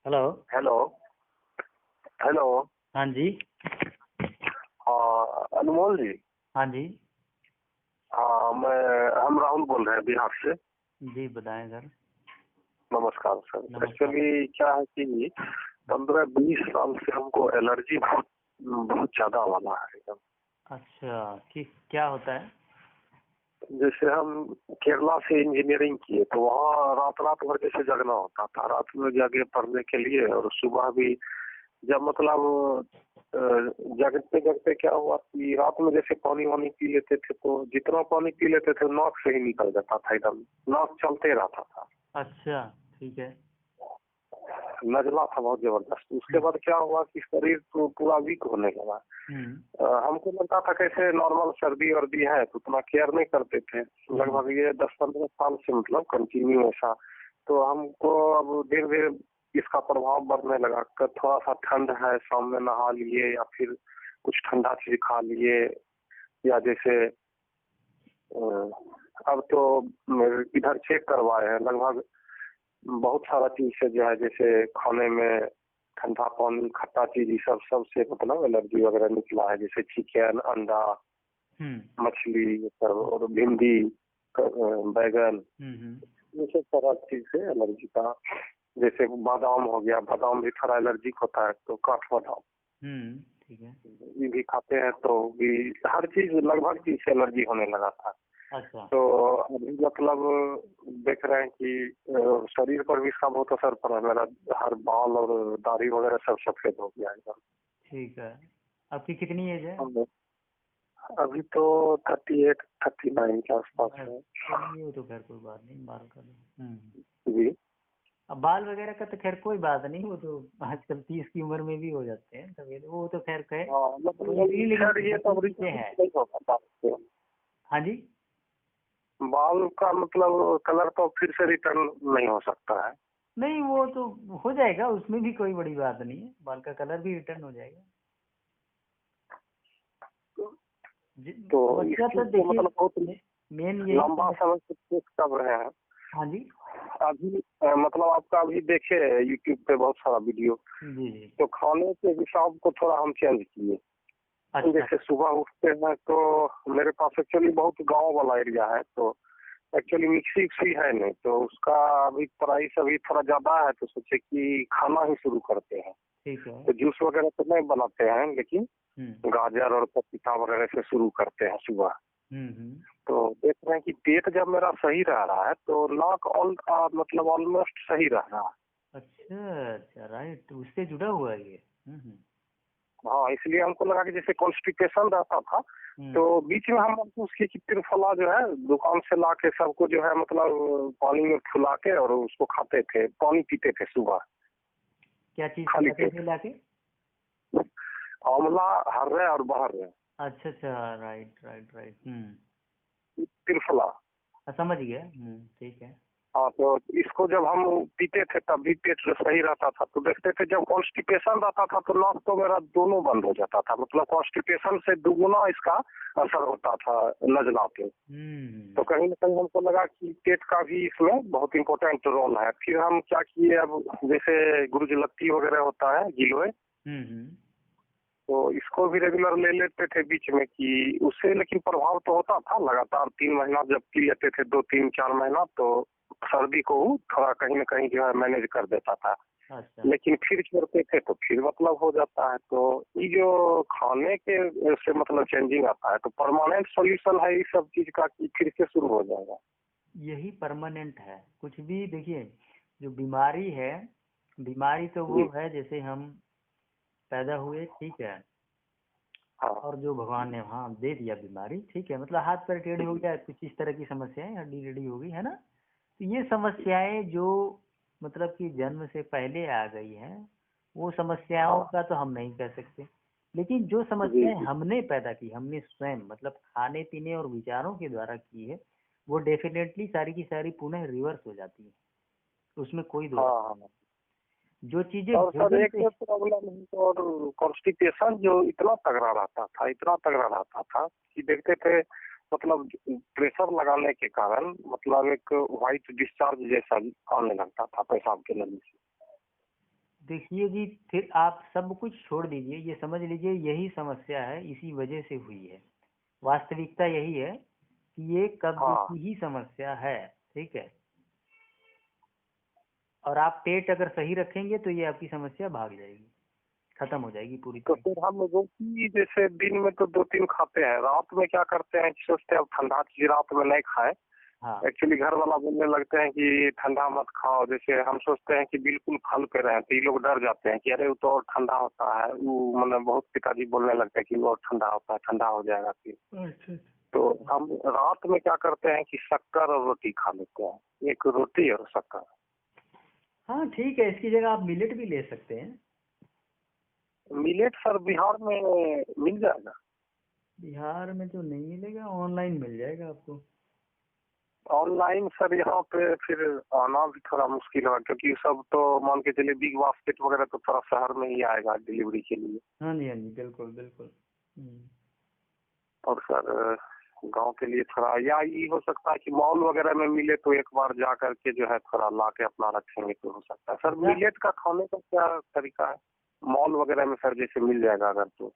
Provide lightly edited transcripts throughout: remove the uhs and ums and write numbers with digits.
Hello. Hello. Hello. हाँ जी। अनमोल जी। हाँ जी। हम राहुल बोल रहे हैं बिहार से। जी बताएं सर। नमस्कार सर। नमस्कार। एक्चुअली क्या है कि 15-20 साल से हमको एलर्जी बहुत बहुत ज्यादा वाला है एकदम। अच्छा, ठीक क्या होता है? जैसे हम केरला से इंजीनियरिंग किए तो वहाँ रात रात भर जैसे जगना होता था, रात में जाके पढ़ने के लिए, और सुबह भी जब मतलब जगते जगते क्या हुआ कि रात में जैसे पानी वानी पी लेते थे तो जितना पानी पी लेते थे नाक से ही निकल जाता था, एकदम नाक चलते रहता था। अच्छा, ठीक है। नजला था बहुत जबरदस्त। उसके बाद क्या हुआ कि शरीर तो पूरा वीक होने लगा। हमको लगता था कैसे नॉर्मल सर्दी वर्दी है तो उतना केयर नहीं करते थे। लगभग ये 10-15 साल से मतलब कंटिन्यू ऐसा। तो हमको अब धीरे धीरे इसका प्रभाव बढ़ने लगा कि थोड़ा सा ठंड है, शाम में नहा लिए या फिर कुछ ठंडा चीज खा लिए, या जैसे अब तो इधर चेक करवाए हैं लगभग बहुत सारा चीज से जो है, जैसे खाने में ठंडा पानी खट्टा चीज ये सब से मतलब एलर्जी वगैरह निकला है, जैसे चिकन, अंडा, मछली, ये सब, और भिंडी, बैगन, ये सब सारा चीज से एलर्जी का। जैसे बादाम हो गया, बादाम भी थोड़ा एलर्जिक होता है तो काठ बादाम ठीक है, ये भी खाते हैं तो भी हर चीज लगभग चीज से एलर्जी होने लगा था। अच्छा। तो अभी मतलब देख रहे हैं कि शरीर पर भी इसका बहुत असर पड़ा। मेरा हर बाल और दाढ़ी वगैरह सब सफेद हो गया एकदम। ठीक है। आपकी कितनी एज है? अभी तो 38-39 के आसपास है। चलिए, तो खैर कोई बात नहीं, बाल का जी। अब बाल वगैरह का तो खैर कोई बात नहीं, वो तो आजकल 30 की उम्र में भी हो जाते हैं सफेद, वो तो खैर कहे। हाँ जी। बाल का मतलब कलर तो फिर से रिटर्न नहीं हो सकता है। नहीं, वो तो हो जाएगा, उसमें भी कोई बड़ी बात नहीं है, बाल का कलर भी रिटर्न हो जाएगा। तो देखिए मतलब बहुत मेन ये लंबा समय से चेक कर रहे हैं। हाँ जी। अभी मतलब आपका अभी देखे यूट्यूब पे बहुत सारा वीडियो। जी। तो खाने के हिसाब को थोड़ा हम चेंज किए। अच्छा। जैसे सुबह उठते हैं तो मेरे पास एक्चुअली बहुत गांव वाला एरिया है, तो एक्चुअली मिक्सी उक्सी है नहीं, तो उसका अभी प्राइस अभी थोड़ा ज्यादा है, तो सोचे कि खाना ही शुरू करते हैं। ठीक है। तो जूस वगैरह तो नहीं बनाते हैं, लेकिन गाजर और पपीता वगैरह से शुरू करते हैं सुबह। तो देख रहे हैं कि पेट जब मेरा सही रह रहा है तो नाक मतलब ऑलमोस्ट सही रह रहा है। अच्छा अच्छा, राइट, उससे जुड़ा हुआ है ये। हाँ, इसलिए हमको लगा कि जैसे कॉन्स्टिपेशन रहता था तो बीच में हम उसकी त्रिफला जो है दुकान से ला के सबको जो है मतलब पानी में फुला के और उसको खाते थे, पानी पीते थे सुबह। क्या चीज खाली खाते थे लाके? आंवला, हर्रे और बहर्रे। अच्छा अच्छा, राइट राइट राइट। त्रिफला। समझ गया। ठीक है। हाँ, तो इसको जब हम पीते थे तब भी पेट सही रहता था। तो देखते थे जब कॉन्स्टिपेशन रहता था तो नाक तो मेरा दोनों बंद हो जाता था, मतलब कॉन्स्टिपेशन से दुगुना इसका असर होता था नजला पे। तो कहीं ना कहीं हमको लगा कि पेट का भी इसमें बहुत इम्पोर्टेंट रोल है। फिर हम क्या किए, अब जैसे गुरुजलत्ती वगैरह होता है गिलोय, तो इसको भी रेगुलर ले लेते थे बीच में कि उससे, लेकिन प्रभाव तो होता था लगातार 3 महीना जब पी लेते थे, 2-3-4 महीना, तो सर्दी को थोड़ा कहीं ना कहीं जो है मैनेज कर देता था। अच्छा। लेकिन फिर छोड़ते थे तो फिर मतलब हो जाता है। तो ये जो खाने के से मतलब चेंजिंग आता है, तो परमानेंट सॉल्यूशन है इस सब चीज का कि फिर से शुरू हो जाएगा? यही परमानेंट है। कुछ भी देखिए, जो बीमारी है, बीमारी तो वो है जैसे हम पैदा हुए, ठीक है, हाँ। और जो भगवान ने वहाँ दे दिया बीमारी, ठीक है, मतलब हाथ पैर टेढ़े हो गया, कुछ इस तरह की समस्याएं, हड्डी टेढ़ी हो गई है ना, तो ये समस्याएं जो मतलब कि जन्म से पहले आ गई हैं, वो समस्याओं का तो हम नहीं कह सकते। लेकिन जो समस्याएं हमने पैदा की, हमने स्वयं मतलब खाने पीने और विचारों के द्वारा की है, वो डेफिनेटली सारी की सारी पुनः रिवर्स हो जाती है, उसमें कोई दो जो चीजें और सर एक प्रॉब्लम और कॉन्स्टिपेशन जो इतना तगड़ा रहता था कि देखते थे मतलब प्रेशर लगाने के कारण मतलब एक व्हाइट डिस्चार्ज जैसा आने लगता था पेशाब के नली से। देखिए जी, फिर आप सब कुछ छोड़ दीजिए, ये समझ लीजिए यही समस्या है, इसी वजह से हुई है। वास्तविकता यही है कि ये कब्ज हाँ, की ही समस्या है। ठीक है, और आप पेट अगर सही रखेंगे तो ये आपकी समस्या भाग जाएगी, खत्म हो जाएगी पूरी तो तरीके फिर हम रोटी जैसे दिन में तो 2-3 खाते हैं, रात में क्या करते हैं कि सोचते हैं अब ठंडा चीज रात में नहीं खाए। से। हाँ एक्चुअली घर वाला बोलने लगते हैं कि ठंडा मत खाओ, जैसे हम सोचते हैं कि बिल्कुल फल पे रहे, तो ये लोग डर जाते हैं कि अरे वो तो और ठंडा होता है, वो मतलब बहुत पिताजी बोलने लगते हैं कि वो और ठंडा होता है, ठंडा हो जाएगा फिर। अच्छा। तो हम रात में क्या करते हैं कि शक्कर और रोटी खा लेते हैं, एक रोटी और शक्कर। हाँ ठीक है, इसकी जगह आप मिलेट भी ले सकते हैं। मिलेट सर बिहार में मिल जाएगा? बिहार में तो नहीं मिलेगा, ऑनलाइन मिल जाएगा आपको। ऑनलाइन सर यहाँ पे फिर आना भी थोड़ा मुश्किल है, क्योंकि सब तो मान के चलिए बिग बास्केट वगैरह तो थोड़ा शहर में ही आएगा डिलीवरी के लिए। हाँ जी हाँ जी, बिल्कुल बिल्कुल। और सर गांव के लिए थोड़ा, या ये हो सकता है कि मॉल वगैरह में मिले तो एक बार जा करके जो है थोड़ा ला के अपना रखेंगे तो हो सकता है। सर या मिलेट का खाने का क्या तरीका है? मॉल वगैरह में सर जैसे मिल जाएगा अगर तो?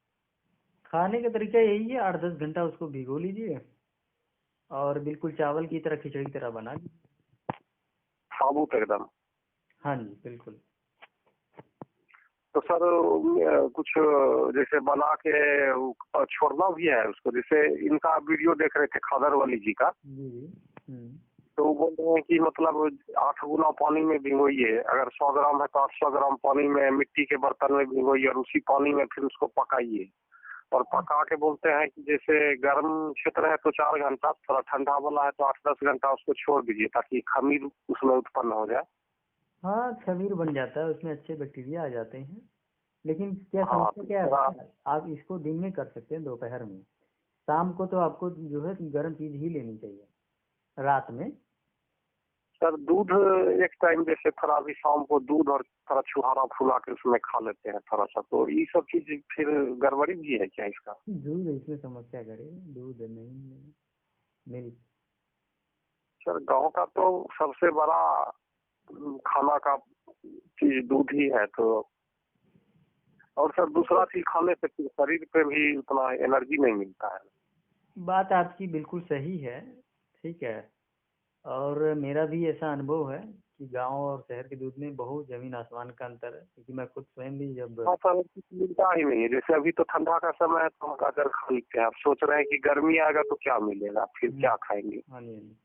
खाने का तरीका यही है, 8-10 घंटा उसको भिगो लीजिए और बिल्कुल चावल की तरह, खिचड़ी की तरह बना लीजिए। साबुत एकदम? हाँ जी बिल्कुल। तो सर कुछ जैसे बना के छोड़ना भी है उसको, जैसे इनका वीडियो देख रहे थे खादर वाली जी का, जी जी। तो वो बोल रहे हैं कि मतलब 8 गुना पानी में भिगोइए, अगर 100 ग्राम है तो 800 ग्राम पानी में मिट्टी के बर्तन में भिगोइए और उसी पानी में फिर उसको पकाइए, और पका के बोलते हैं कि जैसे गर्म क्षेत्र है तो 4 घंटा, थोड़ा ठंडा वाला है तो 8-10 घंटा उसको छोड़ दीजिए ताकि खमीर उसमें उत्पन्न हो जाए। हाँ खमीर बन जाता है, उसमें अच्छे बैक्टीरिया आ जाते हैं। लेकिन क्या हाँ समस्या तो क्या है थोड़ा। पता है? आप इसको दिन में कर सकते हैं, दोपहर में। शाम को तो आपको जो है गर्म चीज ही लेनी चाहिए, रात में। सर दूध एक टाइम जैसे थोड़ा अभी शाम को दूध और थोड़ा छुहारा फुला के उसमें खा लेते हैं थोड़ा सा, तो ये सब चीज फिर गड़बड़ी भी है क्या इसका? दूध इसमें समस्या करे, दूध नहीं, मिल्क। सर गांव का तो सबसे बड़ा खाना का चीज दूध ही है तो। और सर दूसरा चीज खाने से फिर शरीर पे भी उतना एनर्जी नहीं मिलता है। बात आपकी बिल्कुल सही है। ठीक है, और मेरा भी ऐसा अनुभव है कि गांव और शहर के दूध में बहुत जमीन आसमान का अंतर है, क्योंकि मैं खुद स्वयं भी जब। हाँ सर कुछ मिलता ही नहीं है, जैसे अभी तो ठंडा का समय है तो हम गाजर खा लेते हैं, अब सोच रहे हैं कि गर्मी आएगा तो क्या मिलेगा, फिर क्या खाएंगे? हाँ जी हाँ जी।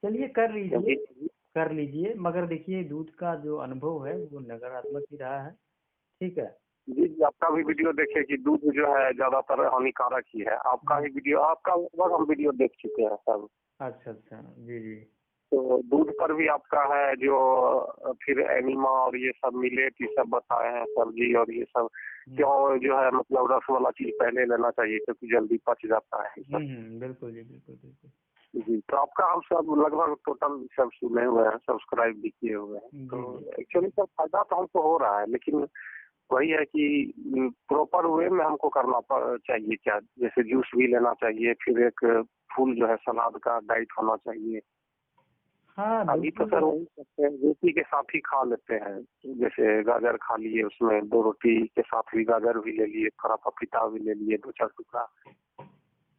चलिए कर लीजिए, क्योंकि कर लीजिए, मगर देखिए दूध का जो अनुभव है वो नकारात्मक ही रहा है। ठीक है। जी जी, आपका भी वीडियो देखे कि दूध जो है ज्यादातर हानिकारक ही है, आपका ही वीडियो, आपका लगभग हम वीडियो देख चुके हैं सब। अच्छा अच्छा, जी जी। तो दूध पर भी आपका है जो फिर एनिमा और ये सब मिलेट ये सब बताए हैं सब्जी और ये सब, क्यों जो है मतलब रस वाला चीज पहले लेना चाहिए क्योंकि जल्दी पच जाता है ये सब। बिल्कुल जी, बिल्कुल बिल्कुल। जी, तो आपका हम सब लगभग टोटल सब सुने हुए हैं, सब्सक्राइब भी किए हुए हैं, जी तो जी। एक्चुअली सर फायदा तो हमको हो रहा है, लेकिन वही है कि प्रॉपर वे में हमको करना चाहिए क्या, जैसे जूस भी लेना चाहिए, फिर एक फुल जो है सलाद का डाइट होना चाहिए। हाँ अभी तो बिल्कुल। सर वही करते हैं, रोटी के साथ ही खा लेते हैं, जैसे गाजर खा लिए, उसमें 2 रोटी के साथ भी गाजर भी ले लिए, थोड़ा पपीता भी ले लिए 2-4 टुकड़ा।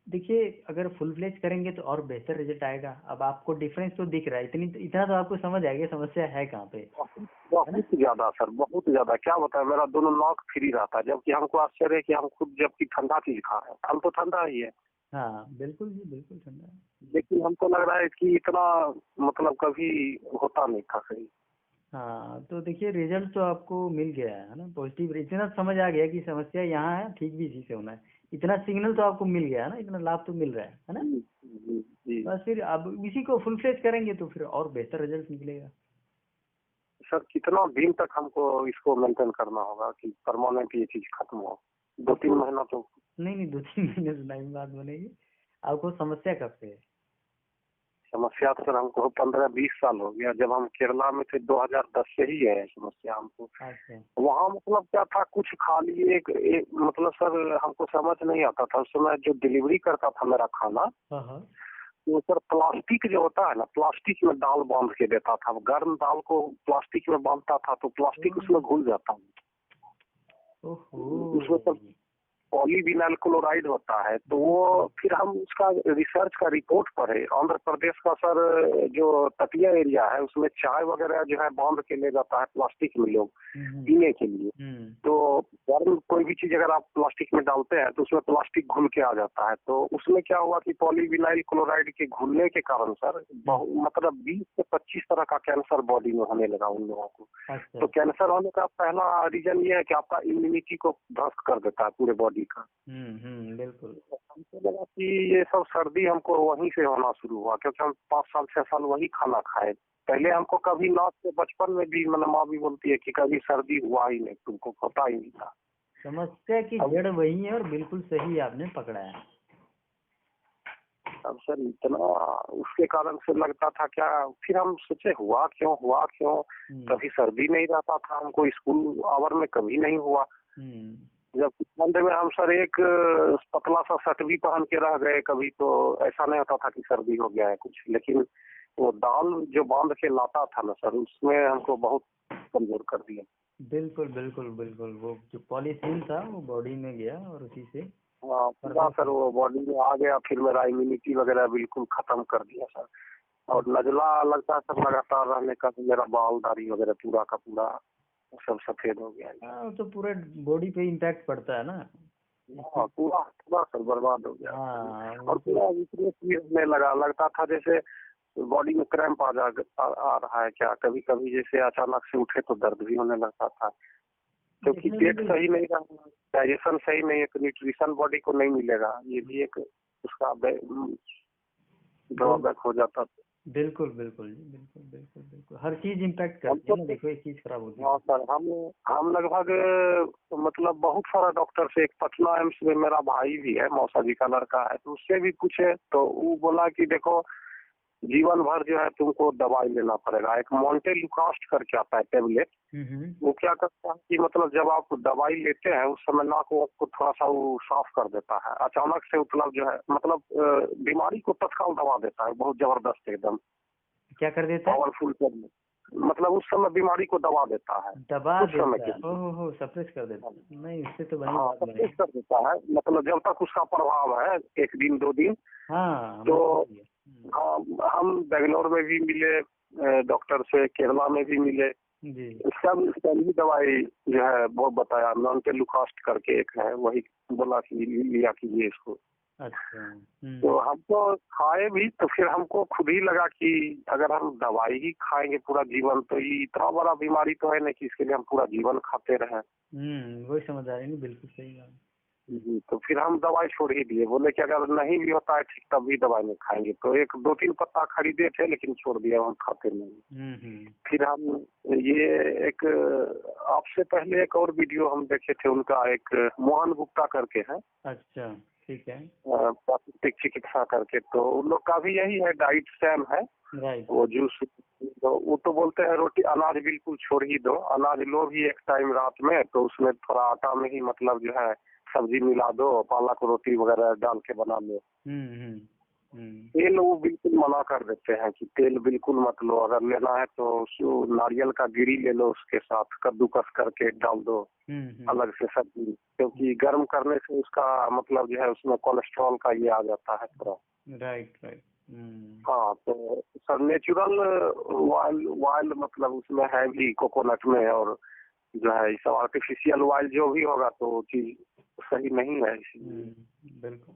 देखिए अगर फुल फ्लेज करेंगे तो और बेहतर रिजल्ट आएगा। अब आपको डिफरेंस तो दिख रहा है, इतना तो आपको समझ आएगा समस्या है कहाँ पे, बहुत है ना। बहुत ज्यादा सर, बहुत ज्यादा, क्या बताएं, मेरा दोनों नाक फ्री रहता है, जबकि हमको आश्चर्य है कि हम खुद जबकि ठंडा चीज खा रहे हैं, हम तो ठंडा ही है, हाँ बिल्कुल जी, बिल्कुल ठंडा है। लेकिन हमको लग रहा है कि इतना मतलब कभी होता नहीं था सही। हाँ तो देखिए रिजल्ट तो आपको मिल गया है ना, पॉजिटिव। इतना समझ आ गया कि समस्या यहाँ है, ठीक भी इसी से होना है। इतना सिग्नल तो आपको मिल गया है ना, इतना लाभ तो मिल रहा है ना। जी जी जी। बस फिर अब इसी को फुल फ्लेज करेंगे तो फिर और बेहतर रिजल्ट निकलेगा। सर कितना दिन तक हमको इसको मेंटेन करना होगा कि परमानेंट ये चीज खत्म हो? 2-3 आपको महीना तो? नहीं नहीं, 2-3 महीने से नहीं बात बनेगी। आपको समस्या कब से है? समस्या तो सर हमको 15-20 साल हो गया, जब हम केरला में थे 2010 से ही है समस्या हमको। अच्छा। वहाँ मतलब क्या था, कुछ खा लिए मतलब सर हमको समझ नहीं आता था उस समय, जो डिलीवरी करता था मेरा खाना, हाँ हाँ। तो सर प्लास्टिक जो होता है ना, प्लास्टिक में दाल बांध के देता था, गर्म दाल को प्लास्टिक में बांधता था तो प्लास्टिक उसमें घुल जाता है, उसमें ओहो। सब पॉलीविनाइल क्लोराइड होता है। तो वो फिर हम उसका रिसर्च का रिपोर्ट पढ़े, आंध्र प्रदेश का सर जो तटीय एरिया है उसमें चाय वगैरह जो है बांध के ले जाता है प्लास्टिक में लोग पीने के लिए। तो गर्म कोई भी चीज अगर आप प्लास्टिक में डालते हैं तो उसमें प्लास्टिक घुल के आ जाता है। तो उसमें क्या हुआ कि पॉलीविनाइल क्लोराइड के घुलने के कारण सर मतलब 20 से 25 तरह का कैंसर बॉडी में होने लगा उन लोगों को। अच्छा। तो कैंसर होने का पहला रीजन ये है कि आपका इम्यूनिटी को ध्वस्त कर देता है पूरे बॉडी का। बिल्कुल। हमको लगा कि ये सब सर्दी हमको वहीं से होना शुरू हुआ, क्योंकि हम 5 साल 6 साल वही खाना खाए। पहले हमको कभी ना से बचपन में भी मतलब माँ भी बोलती है कि कभी सर्दी हुआ ही नहीं, तुमको पता ही नहीं था। समस्या की जड़ वही है और बिल्कुल सही आपने पकड़ा है। अब सर इतना उसके कारण से लगता था क्या, फिर हम सोचे हुआ क्यों। कभी सर्दी नहीं रहता था हमको, स्कूल आवर में कभी नहीं हुआ। जब ठंड में हम सर एक पतला सा शर्ट भी पहन के रह गए कभी, तो ऐसा नहीं होता था कि सर्दी हो गया है कुछ। लेकिन वो दाल जो बांध के लाता था ना सर, उसमें हमको बहुत कमजोर कर दिया। बिल्कुल बिल्कुल बिल्कुल, वो जो पॉलीथीन था वो बॉडी में गया और उसी से हाँ पूरा सर वो बॉडी में आ गया, फिर मेरा इम्यूनिटी वगैरह बिल्कुल खत्म कर दिया सर। और नजला लगता है सर लगातार रहने का, तो मेरा बाल दाढ़ी वगैरह पूरा का पूरा सब सफेद हो गया। हाँ, तो पूरे बॉडी पे इम्पैक्ट पड़ता है ना। हाँ पूरा पूरा सर बर्बाद हो गया। हाँ, और पूरा वीकनेस भी होने लगा, लगता था जैसे बॉडी में क्रैम्प आ रहा है क्या। कभी कभी जैसे अचानक से उठे तो दर्द भी होने लगता था, क्योंकि पेट सही नहीं रहा, डाइजेशन सही नहीं है, तो न्यूट्रिशन बॉडी को नहीं मिलेगा, ये भी एक उसका ड्रॉबैक हो जाता था। बिल्कुल बिल्कुल जी, बिल्कुल बिल्कुल बिल्कुल, हर चीज इम्पैक्ट करती है ना। देखो एक चीज खराब होती है। हाँ सर, हम लगभग मतलब बहुत सारा डॉक्टर से, एक पटना एम्स में मेरा भाई भी है, मौसा जी का लड़का है, तो उससे भी पूछे तो वो बोला कि देखो जीवन भर जो है तुमको दवाई लेना पड़ेगा। एक मोंटेलुकास्ट करके आता है टेबलेट, वो क्या करता है कि मतलब जब आप दवाई लेते हैं उस समय नाक को आपको थोड़ा सा वो साफ कर देता है, अचानक से मतलब जो है मतलब बीमारी को तत्काल दबा देता है, बहुत जबरदस्त एकदम। क्या कर देता है? पावरफुल टेबलेट, मतलब उस समय बीमारी को दबा देता है, दबा कुछ समय देता के है। लिए। ओहो, सप्रेस कर देता है। नहीं, इससे तो बड़ी हाँ बात सप्रेस बनी। कर देता है, मतलब जब तक उसका प्रभाव है 1 दिन 2 दिन। हाँ, तो हाँ हम बेंगलोर में भी मिले डॉक्टर से, केरला में भी मिले, जी। सब भी दवाई जो है वो बताया, मोंटेलुकास्ट करके एक है, वही बोला कि लिया कीजिए इसको। अच्छा। तो हमको खाए भी, तो फिर हमको खुद ही लगा कि अगर हम दवाई ही खाएंगे पूरा जीवन तो ये इतना बड़ा बीमारी तो है नहीं कि इसके लिए हम पूरा जीवन खाते रहे। वही समझ आ रही नहीं, बिल्कुल सही बात। जी, तो फिर हम दवाई छोड़ ही दिए, बोले कि अगर नहीं भी होता है ठीक तब भी दवाई नहीं खाएंगे। तो 1 2 3 पत्ता खरीदे थे लेकिन छोड़ दिया, हम खाते नहीं। फिर हम ये एक आपसे पहले एक और वीडियो हम देखे थे उनका, एक मोहन गुप्ता करके है। अच्छा, ठीक है। प्राकृतिक चिकित्सा करके, तो उन लोग का भी यही है, डाइट सेम है। राइट। वो जूस, तो वो तो बोलते हैं रोटी अनाज बिल्कुल छोड़ ही दो, अनाज लो भी एक टाइम रात में, तो उसमें थोड़ा आटा में ही मतलब जो है सब्जी मिला दो, पालक रोटी वगैरह डाल के बना लो। तेल वो बिल्कुल मना कर देते हैं कि तेल बिल्कुल मत लो, अगर लेना है तो नारियल का गिरी ले लो, उसके साथ कद्दूकस करके डाल दो अलग से सब्जी, क्योंकि गर्म करने से उसका मतलब जो है उसमें कोलेस्ट्रॉल का ये आ जाता है थोड़ा। Right right. हाँ तो सर नेचुरल ऑयल मतलब उसमें है भी कोकोनट में, और जो है सब आर्टिफिशियल ऑयल जो भी होगा तो वो चीज सही नहीं है। बिल्कुल।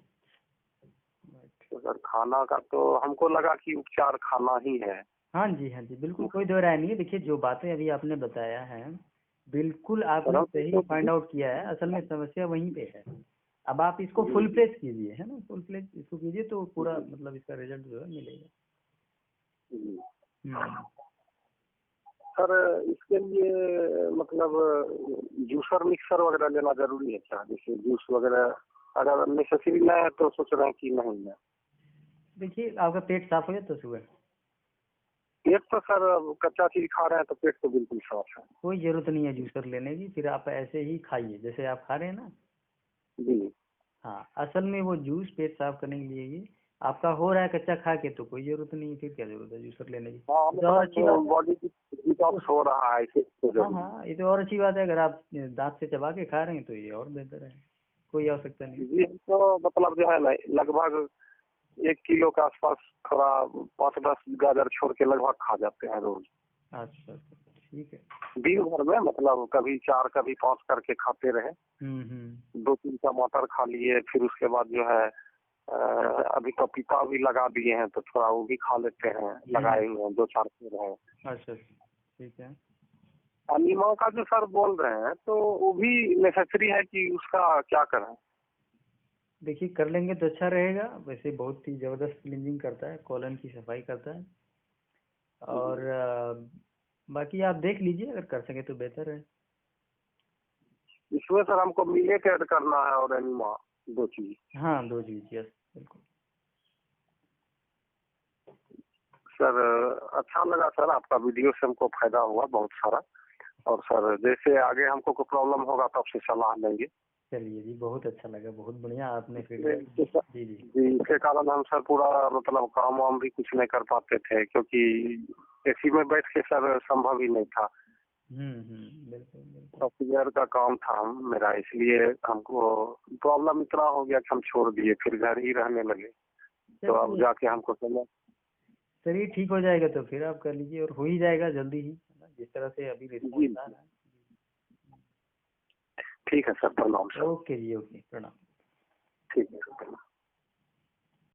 तो सर खाना का तो हमको लगा कि उपचार खाना ही है। हाँ जी, हाँ जी, बिल्कुल कोई दो राय नहीं है। देखिए जो बातें अभी आपने बताया है बिल्कुल आपने सही फाइंड आउट किया है। असल में समस्या वहीं पे है। अब आप इसको फुल प्लेस कीजिए, है ना, फुल प्लेस इसको कीजिए तो पूरा मतलब इसका रिजल्ट जो है मिलेगा। सर इसके लिए मतलब जूसर मिक्सर वगैरह लेना जरूरी है क्या, जैसे जूस वगैरह अगर नेसेसरी नहीं है तो सोच रहे हैं कि नहीं है। देखिए आपका पेट साफ हो जाए तो सुबह। पेट तो सर कच्चा चीज खा रहे हैं तो पेट तो बिल्कुल साफ है। कोई जरूरत नहीं है जूसर लेने की, फिर आप ऐसे ही खाइए जैसे आप खा रहे हैं ना। जी। हाँ, असल में वो जूस पेट साफ करने के लिए ही आपका हो रहा है कच्चा खा के तो कोई जरूरत नहीं, फिर क्या जरूरत है जूसर लेने की। हाँ ये तो और अच्छी बात है। बॉडी डिटॉक्स हो रहा है इसे तो हाँ जरूरी हाँ, ये तो और अच्छी बात है, अगर आप दांत से चबा के खा रहे हैं तो ये और बेहतर है, कोई आवश्यकता नहीं। जी। तो मतलब जो है ना लगभग 1 किलो के आसपास थोड़ा 5-10 गाजर छोड़ के लगभग खा जाते हैं रोज अच्छा अच्छा, ठीक है। दिन भर में, मतलब कभी 4 कभी 5 करके खाते रहे। हम्म। 2-3 टमाटर खा लिए, फिर उसके बाद जो है अभी पपीता भी लगा दिए हैं तो थोड़ा वो भी खा लेते हैं, लगाए हुए हैं 2-4 पेड़ हैं। अच्छा ठीक है। और नीमों का जो सर बोल रहे हैं तो वो भी नेसेसरी है कि उसका क्या करें? देखिए कर लेंगे तो अच्छा रहेगा, वैसे बहुत ही ज़बरदस्त क्लीनिंग करता है, कॉलन की सफाई करता है। और बाकी आप देख लीजिए, अगर कर सके तो बेहतर है। इसमें सर हमको मिलेट ऐड करना है और एनिमा, 2 चीज। हाँ 2 चीज़, यस बिल्कुल। सर अच्छा लगा सर, आपका वीडियो से हमको फायदा हुआ बहुत सारा। और सर जैसे आगे हमको कोई प्रॉब्लम होगा तो आपसे सलाह लेंगे। चलिए जी, बहुत अच्छा लगा, बहुत बढ़िया आपने फीडबैक इसके दिया। जी जी। जी, इसके कारण हम सर पूरा मतलब काम वाम भी कुछ नहीं कर पाते थे, क्योंकि एसी में बैठ के सर संभव ही नहीं था। बिल्कुल बिल्कुल। सॉफ्टवेयर का काम था मेरा, इसलिए हमको प्रॉब्लम इतना हो गया कि हम छोड़ दिए, फिर घर ही रहने लगे। तो अब चलिए जाके हमको समझ। चलिए, ठीक हो जाएगा तो फिर आप कर लीजिए, और हो ही जाएगा जल्दी ही, है ना, जिस तरह से अभी रिस्पॉन्स जी आ रहा है। ठीक है सर, प्रणाम सर। ओके जी, ओके, प्रणाम। ठीक है सर, प्रणाम।